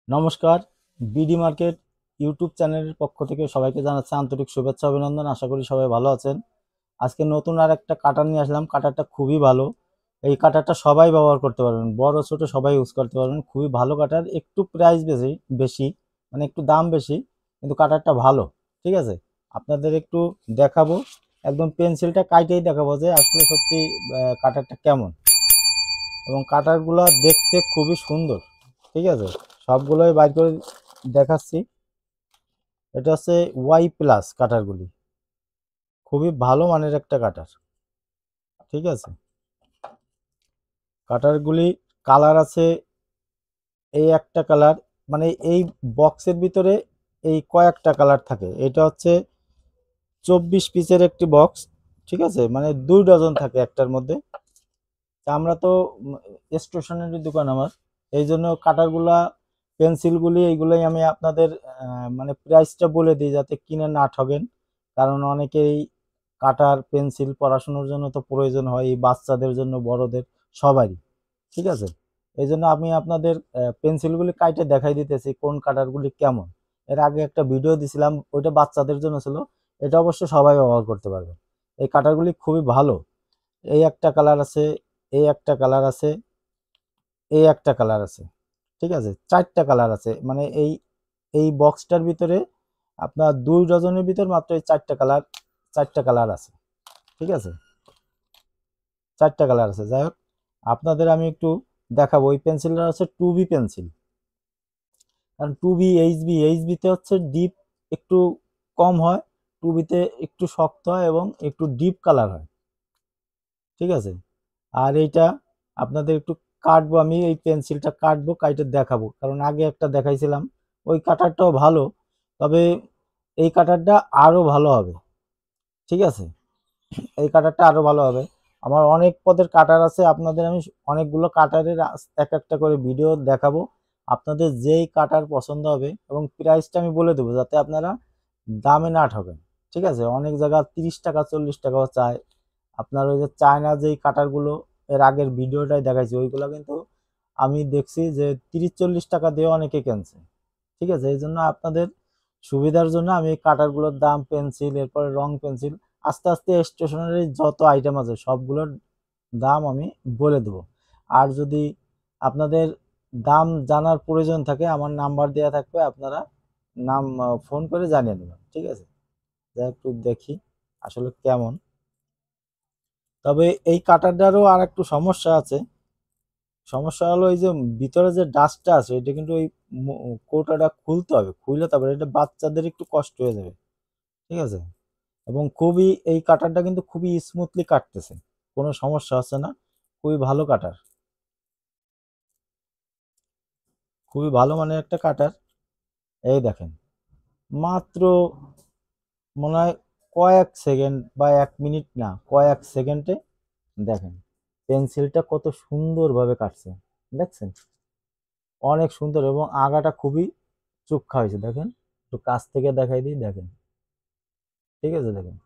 নমস্কার। BD market YouTube চ্যানেলের পক্ষ থেকে সবাইকে জানাচ্ছি আন্তরিক শুভেচ্ছা অভিনন্দন। আশা করি সবাই ভালো আছেন। আজকে নতুন আর একটা কাটার নিয়ে আসলাম। কাটারটা খুবই ভালো। এই কাটারটা সবাই ব্যবহার করতে পারবেন, বড় ছোট সবাই ইউজ করতে পারবেন। খুবই ভালো কাটার, একটু প্রাইস বেশি বেশি মানে একটু দাম বেশি, কিন্তু কাটারটা ভালো। ঠিক আছে, আপনাদের একটু দেখাবো, একদম পেন্সিলটা কাইটেই দেখাবো যে আসলে সত্যি কাটারটা কেমন। এবং কাটারগুলো দেখতে খুবই সুন্দর। ঠিক আছে, সবগুলোই বাইর করে দেখাচ্ছি। এটা হচ্ছে ওয়াই প্লাস কাটারগুলি, খুবই ভালো মানের একটা কাটার। ঠিক আছে, কাটারগুলি কালার আছে, এই একটা কালার, মানে এই বক্সের ভিতরে এই কয়েকটা কালার থাকে। এটা হচ্ছে 24 পিসের একটি বক্স। ঠিক আছে, মানে 2 ডজন থাকে একটার মধ্যে। তা আমরা তো স্টেশনারি দোকান আমার, এই জন্য কাটারগুলা পেন্সিলগুলি এইগুলোই আমি আপনাদের মানে প্রাইসটা বলে দিই যাতে কিনে না ঠকেন। কারণ অনেকেই কাটার পেন্সিল পড়াশোনার জন্য তো প্রয়োজন হয়, এই বাচ্চাদের জন্য বড়দের সবারই। ঠিক আছে, এই জন্য আমি আপনাদের পেন্সিলগুলি কাইটে দেখাই দিতেছি কোন কাটারগুলি কেমন। এর আগে একটা ভিডিও দিছিলাম, ওইটা বাচ্চাদের জন্য ছিল। এটা অবশ্য সবাই ব্যবহার করতে পারবে। এই কাটারগুলি খুবই ভালো। এই একটা কালার আছে, এই একটা কালার আছে, এই একটা কালার আছে। ঠিক আছে, 4টা কালার আছে, মানে এই এই বক্সটার ভিতরে আপনার 2 ডজনের ভিতর মাত্র এই 4টা কালার, 4টা কালার আছে। ঠিক আছে, 4টা কালার আছে। যাই হোক, আপনাদের আমি একটু দেখাবো। ওই পেন্সিলটা হচ্ছে 2B পেন্সিল। কারণ 2B এইচবিতে হচ্ছে ডিপ একটু কম হয়, 2Bতে একটু শক্ত হয় এবং একটু ডিপ কালার হয়। ঠিক আছে, আর এইটা আপনাদের একটু কাটবো, আমি এই পেন্সিলটা কাটবো, কাইটে দেখাবো। কারণ আগে একটা দেখাইছিলাম, ওই কাটারটাও ভালো, তবে এই কাটারটা আরো ভালো হবে। ঠিক আছে, এই কাটারটা আরো ভালো হবে। আমার অনেক পদের কাটার আছে, আপনাদের আমি অনেকগুলো কাটারের এক একটা করে ভিডিও দেখাবো। আপনাদের যেই কাটার পছন্দ হবে এবং প্রাইসটা আমি বলে দেবো যাতে আপনারা দামে না ঠকেন। ঠিক আছে, অনেক জায়গা 30 টাকা 40 টাকাও চায়। আপনার ওই যে চায়না যেই কাটারগুলো এর আগের ভিডিওটাই দেখাইছি, ওইগুলো কিন্তু আমি দেখছি যে 30-40 টাকা দিয়ে অনেকে কিনছে। ঠিক আছে, এই জন্য আপনাদের সুবিধার জন্য আমি এই কাটারগুলোর দাম, পেন্সিল, এরপরে রং পেন্সিল, আস্তে আস্তে স্টেশনারি যত আইটেম আছে সবগুলোর দাম আমি বলে দেবো। আর যদি আপনাদের দাম জানার প্রয়োজন থাকে, আমার নাম্বার দেওয়া থাকবে, আপনারা ফোন করে জানিয়ে নেবেন। ঠিক আছে, যা একটু দেখি আসলে কেমন। তবে এই কাটারটারও আর একটু সমস্যা আছে। সমস্যা হলো এই যে ভিতরে যে ডাস্টটা আছে, এটা কিন্তু ওই কৌটাটা খুলতে হবে, খুলে তারপরে এটা বাচ্চাদের একটু কষ্ট হয়ে যাবে। ঠিক আছে, এবং খুবই এই কাটারটা কিন্তু খুবই স্মুথলি কাটতেছে, কোনো সমস্যা হচ্ছে না। খুবই ভালো কাটার, খুবই ভালো মানের একটা কাটার। এই দেখেন, মাত্র মনে হয় কয়েক সেকেন্ড বা 1 মিনিট না, কয়েক সেকেন্ডে দেখেন পেন্সিলটা কত সুন্দরভাবে কাটছে। দেখছেন, অনেক সুন্দর, এবং আগাটা খুবই চোখা হয়েছে। দেখেন, একটু কাছ থেকে দেখাই দিই, দেখেন। ঠিক আছে, দেখেন,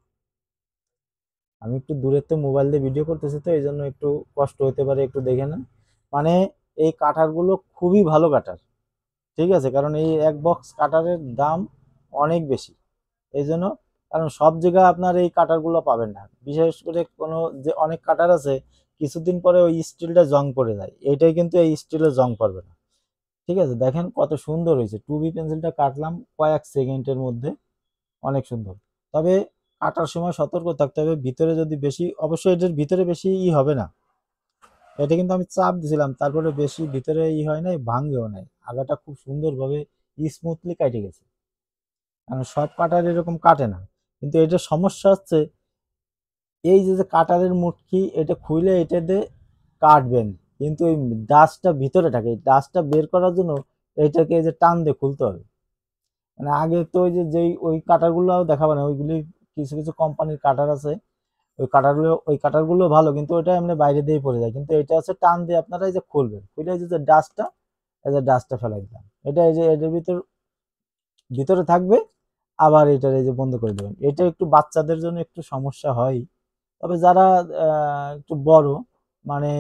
আমি একটু দূরের তো মোবাইল দিয়ে ভিডিও করতেছি, তো এই জন্য একটু কষ্ট হতে পারে, একটু দেখে নেন। মানে এই কাটারগুলো খুবই ভালো কাটার। ঠিক আছে, কারণ এই এক বক্স কাটারের দাম অনেক বেশি। এই জন্য, কারণ সব জায়গায় আপনার এই কাটারগুলো পাবেন না। বিশেষ করে কোনো যে অনেক কাটার আছে, কিছুদিন পরে ওই স্টিলটা জং পড়ে যায়, এইটাই কিন্তু এই স্টিলের জং পড়বে না। ঠিক আছে, দেখেন কত সুন্দর হয়েছে। 2B পেন্সিলটা কাটলাম কয়েক সেকেন্ডের মধ্যে, অনেক সুন্দর। তবে কাটার সময় সতর্ক থাকতে হবে, ভিতরে যদি বেশি, অবশ্যই এটার ভিতরে বেশি হবে না। এটা কিন্তু আমি চাপ দিছিলাম, তারপরে বেশি ভিতরে হয় নাই, ভাঙ্গেও নাই। আগাটা খুব সুন্দরভাবে স্মুথলি কাটে গেছে। কারণ সব কাটার এরকম কাটে না। কিন্তু এটার সমস্যা হচ্ছে এই যে যে কাটারের মুটকি, এটা খুলে এটা দিয়ে কাটবেন, কিন্তু এই ডাস্টটা ভিতরে থাকে, এই ডাস্টটা বের করার জন্য এটাকে এই যে টান দিয়ে খুলতে হবে। মানে আগে তো ওই যে যেই ওই কাটারগুলো দেখাবে না, ওইগুলি কিছু কিছু কোম্পানির কাটার আছে, ওই কাটারগুলো ভালো, কিন্তু ওইটা এমনি বাইরে দিয়ে পড়ে যায়। কিন্তু এটা হচ্ছে টান দিয়ে আপনারা এই যে খুলবেন, খুলে এই যে ডাস্টটা, এই যে ডাস্টটা ফেলাই দিলাম, এটা এই যে এটার ভিতরে থাকবে। আবার এটা এই যে বন্ধ করে দেবেন। এটা একটু বাচ্চাদের জন্য একটু সমস্যা হয়। তবে যারা একটু বড়, মানে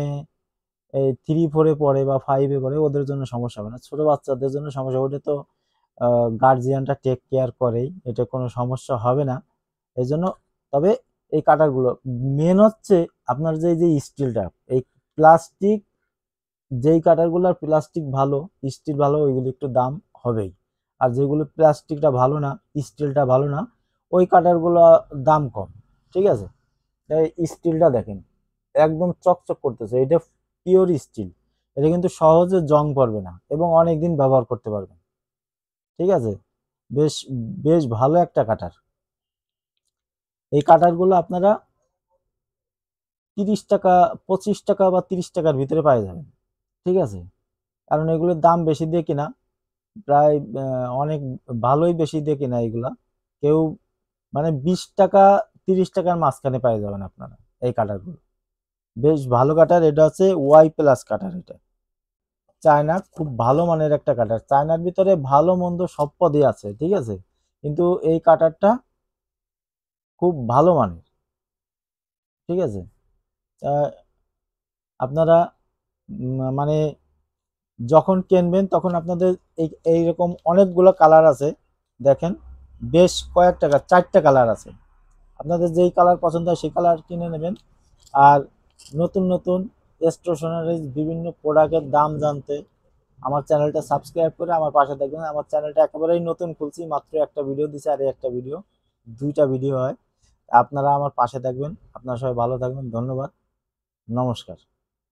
এই 3-4-এ পড়ে বা 5-এ পড়ে ওদের জন্য সমস্যা হবে না। ছোট বাচ্চাদের জন্য সমস্যা, ওটা তো গার্জিয়ানরা টেক কেয়ার করেই, এটা কোনো সমস্যা হবে না। এই জন্য তবে এই কাটারগুলো মেন হচ্ছে আপনার যে স্টিলটা, এই প্লাস্টিক যেই কাটারগুলোর প্লাস্টিক ভালো, স্টিল ভালো, ওইগুলো একটু দাম হবেই। আর যেগুলো প্লাস্টিকটা ভালো না, স্টিলটা ভালো না, ওই কাটারগুলো দাম কম। ঠিক আছে, এই স্টিলটা দেখেন একদম চকচক করতেছে, এটা পিওর স্টিল। এটা কিন্তু সহজে জং পড়বে না এবং অনেক দিন ব্যবহার করতে পারবেন। ঠিক আছে, বেশ বেশ ভালো একটা কাটার। এই কাটারগুলো আপনারা 30 টাকা, 25 টাকা বা 30 টাকার ভিতরে পাওয়া যাবেন। ঠিক আছে, কারণ এগুলোর দাম বেশি দিয়ে কিনা, প্রায় অনেক ভালোই বেশি দিয়ে কিনা এগুলা। কেউ মানে 20 টাকা 30 টাকার মাঝখানে পেয়ে যাবেন আপনারা এই কাটারগুলো। বেশ ভালো কাটার, এটা হচ্ছে ওয়াই প্লাস কাটার। এটা চায়না, খুব ভালো মানের একটা কাটার। চায়নার ভিতরে ভালো মন্দ সব পদই আছে, ঠিক আছে, কিন্তু এই কাটারটা খুব ভালো মানের। ঠিক আছে, আহ, আপনারা মানে যখন কিনবেন তখন আপনাদের এইরকম অনেকগুলো কালার আছে। দেখেন বেশ কয়েকটা 4টা কালার আছে, আপনাদের যেই কালার পছন্দ হয় সেই কালার কিনে নেবেন। আর নতুন নতুন স্টেশনারি বিভিন্ন প্রোডাক্টের দাম জানতে আমার চ্যানেলটা সাবস্ক্রাইব করে আমার পাশে থাকবেন। আমার চ্যানেলটা একেবারেই নতুন খুলছি, মাত্র একটা ভিডিও দিছি, আর একটা ভিডিও, 2টা ভিডিও হয়। আপনারা আমার পাশে থাকবেন। আপনারা সবাই ভালো থাকবেন, ধন্যবাদ, নমস্কার।